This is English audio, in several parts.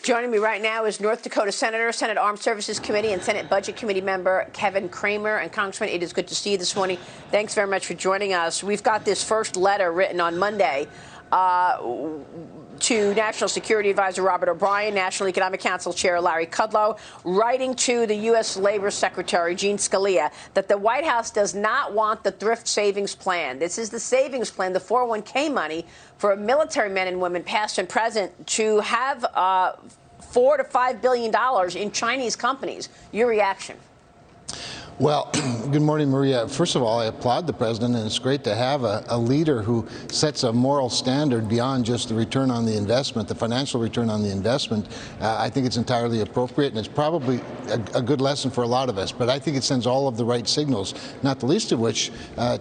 Joining me right now is North Dakota Senator, Senate Armed Services Committee and Senate Budget Committee member Kevin Cramer. And Congressman, it is good to see you this morning. Thanks very much for joining us. We've got this first letter written on Monday to National Security Advisor Robert O'Brien, National Economic Council Chair Larry Kudlow, writing to the U.S. Labor Secretary Jean Scalia that the White House does not want the thrift savings plan. This is the savings plan, the 401k money for military men and women, past and present, to have $4 to $5 billion in Chinese companies. Your reaction? Well, good morning, Maria. First of all, I applaud the president, and it's great to have a leader who sets a moral standard beyond just the return on the investment, the financial return on the investment. I think it's entirely appropriate, and it's probably a good lesson for a lot of us. But I think it sends all of the right signals, not the least of which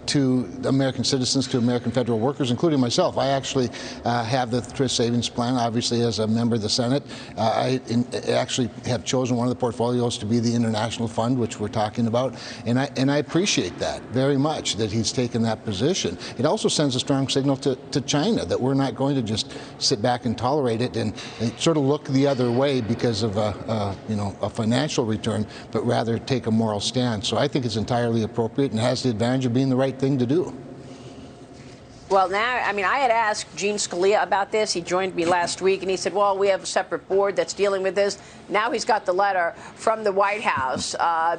to American citizens, to American federal workers, including myself. I actually have the thrift savings plan, obviously, as a member of the Senate. I actually have chosen one of the portfolios to be the international fund, which we're talking about. And I appreciate that very much, that he's taken that position. It also sends a strong signal to China that we're not going to just sit back and tolerate it and sort of look the other way because of a financial return, but rather take a moral stand. So I think it's entirely appropriate and has the advantage of being the right thing to do. Well, now, I mean, I had asked Jean Scalia about this. He joined me last week, and he said, well, we have a separate board that's dealing with this. Now he's got the letter from the White House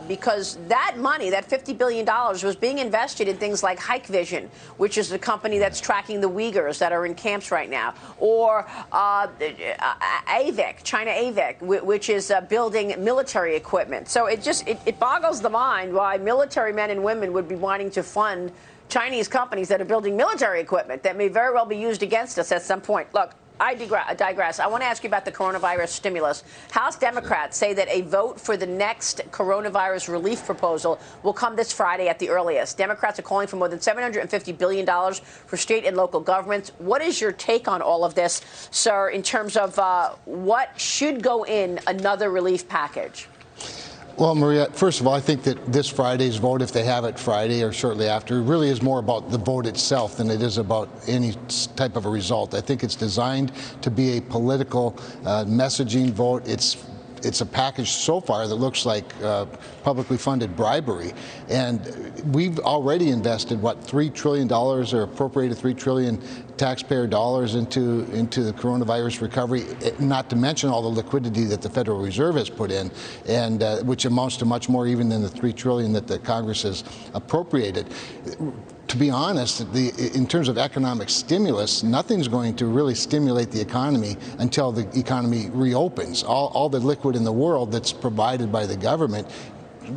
because that money, that $50 billion, was being invested in things like Hikvision, which is the company that's tracking the Uyghurs that are in camps right now, or AVIC, China AVIC, which is building military equipment. So it boggles the mind why military men and women would be wanting to fund Chinese companies that are building military equipment that may very well be used against us at some point. Look, I digress. I want to ask you about the coronavirus stimulus. House Democrats say that a vote for the next coronavirus relief proposal will come this Friday at the earliest. Democrats are calling for more than $750 billion for state and local governments. What is your take on all of this, sir, in terms of what should go in another relief package? Well, Maria, first of all, I think that this Friday's vote, if they have it Friday or shortly after, really is more about the vote itself than it is about any type of a result. I think it's designed to be a political messaging vote. It's a package so far that looks like publicly funded bribery. And we've already invested, what, $3 trillion or appropriated $3 trillion taxpayer dollars into the coronavirus recovery, not to mention all the liquidity that the Federal Reserve has put in, and which amounts to much more even than the $3 trillion that the Congress has appropriated. To be honest, in terms of economic stimulus, nothing's going to really stimulate the economy until the economy reopens. All the liquid in the world that's provided by the government,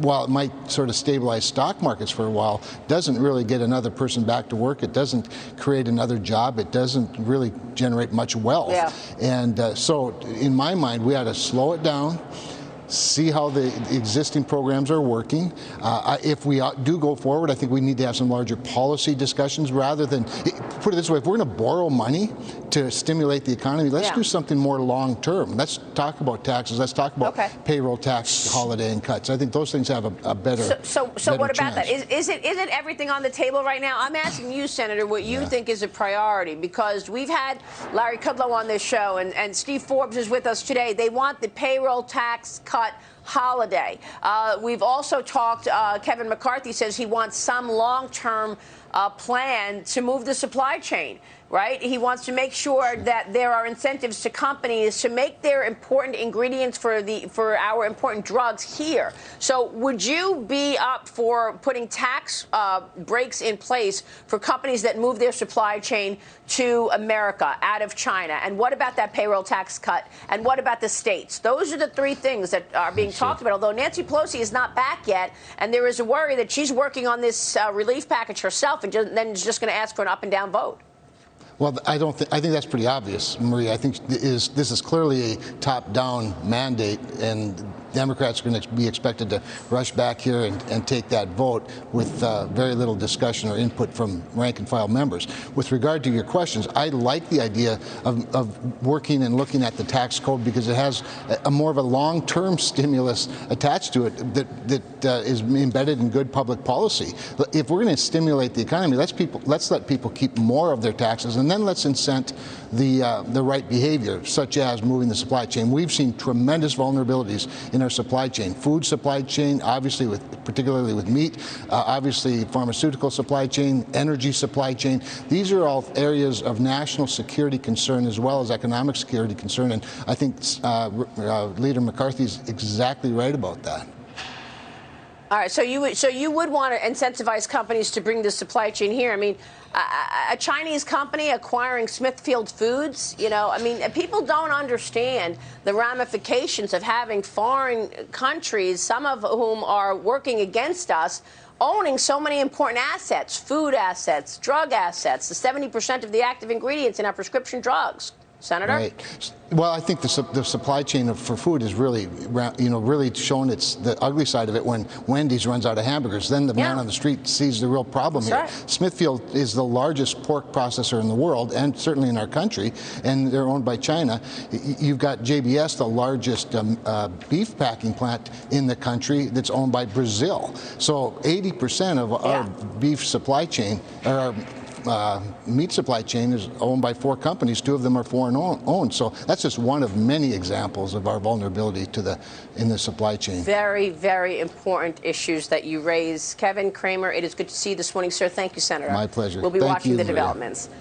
while it might sort of stabilize stock markets for a while, doesn't really get another person back to work. It doesn't create another job. It doesn't really generate much wealth. Yeah. And so in my mind, we ought to slow it down, see how the existing programs are working. If we do go forward, I think we need to have some larger policy discussions rather than, put it this way, if we're going to borrow money to stimulate the economy, let's do something more long-term. Let's talk about taxes. Let's talk about payroll tax, holiday and cuts. I think those things have a better So what about that? Isn't everything on the table right now? I'm asking you, Senator, what you think is a priority, because we've had Larry Kudlow on this show, and Steve Forbes is with us today. They want the payroll tax cut holiday. We've also talked, Kevin McCarthy says he wants some long-term plan to move the supply chain, right? He wants to make sure that there are incentives to companies to make their important ingredients for our important drugs here. So would you be up for putting tax breaks in place for companies that move their supply chain to America out of China? And what about that payroll tax cut? And what about the states? Those are the three things that are being talked about, although Nancy Pelosi is not back yet, and there is a worry that she's working on this relief package herself and then is just going to ask for an up and down vote. Well, I think that's pretty obvious, Maria. I think this is clearly a top-down mandate, and Democrats are going to be expected to rush back here and take that vote with very little discussion or input from rank and file members. With regard to your questions, I like the idea of working and looking at the tax code because it has a more of a long-term stimulus attached to it that is embedded in good public policy. If we're going to stimulate the economy, let's let people keep more of their taxes, and then let's incent the right behavior, such as moving the supply chain. We've seen tremendous vulnerabilities in our supply chain, food supply chain, obviously particularly with meat, obviously pharmaceutical supply chain, energy supply chain. These are all areas of national security concern as well as economic security concern, and I think Leader McCarthy's exactly right about that. All right, so you would want to incentivize companies to bring the supply chain here. I mean, a Chinese company acquiring Smithfield Foods, I mean, people don't understand the ramifications of having foreign countries, some of whom are working against us, owning so many important assets, food assets, drug assets, the 70% of the active ingredients in our prescription drugs. Senator? Right. Well, I think the supply chain for food is really, really shown the ugly side of it when Wendy's runs out of hamburgers. Then the man on the street sees the real problem here. Right. Smithfield is the largest pork processor in the world, and certainly in our country, and they're owned by China. You've got JBS, the largest beef packing plant in the country, that's owned by Brazil. So 80% of our beef supply chain, or our meat supply chain, is owned by 4 companies. 2 of them are foreign owned. So that's just one of many examples of our vulnerability in the supply chain. Very, very important issues that you raise. Kevin Cramer, it is good to see you this morning, sir. Thank you, Senator. My pleasure. We'll be watching the developments.